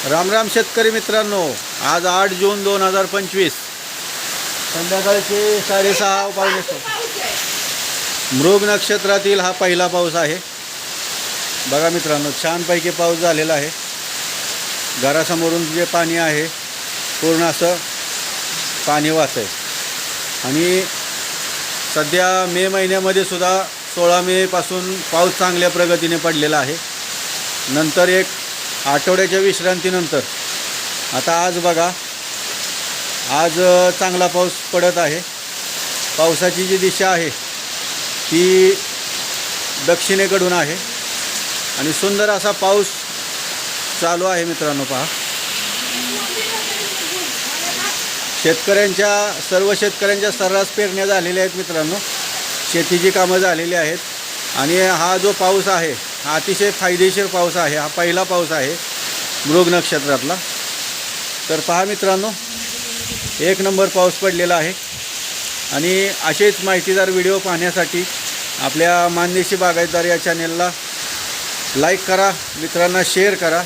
राम राम शेतकरी मित्रांनो, आज 8 जून 2025 संध्याकाळचे 6:30 पावणे 6. मृग नक्षत्रातील हा पहिला पाऊस आहे. बघा मित्रांनो, छानपैकी पाऊस झालेला आहे. घरासमोरून जे पाणी आहे पूर्ण असं पाणी वाहतंय. आणि सध्या मे महिन्यामध्ये सुद्धा 16 मे पासून पाऊस चांगल्या प्रगतीने पडलेला आहे. नंतर एक आठवड्याच्या विश्रांतीनंतर आता आज बघा, आज चांगला पाऊस पडत आहे. पावसाची जी दिशा आहे ती दक्षिणेकडून आहे आणि सुंदर असा पाऊस चालू आहे. मित्रांनो पहा, सर्व शेतकऱ्यांच्या सर्रास पेरण्या झालेल्या आहेत. मित्रांनो, शेतीची कामं झालेली आहेत आणि हा जो पाऊस आहे हा अतिशय फायदेशीर पाऊस आहे. हा पहिला पाऊस आहे मृग नक्षत्रातला. तर पहा मित्रांनो, एक नंबर पाऊस पडलेला आहे. आणि असेच माहितीदार व्हिडिओ पाहण्यासाठी आपल्या मानदेशी बागायतदार या चॅनेलला लाईक करा, मित्रांना शेअर करा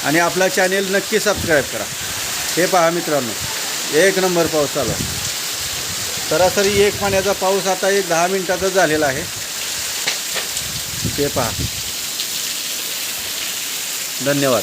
आणि आपला चॅनेल नक्की सबस्क्राईब करा. हे पहा मित्रांनो, एक नंबर पाऊस चालू आहे. सरासरी एक पाण्याचा पाऊस आता एक 10 मिनिटातच झालेला आहे. ते पहा. धन्यवाद.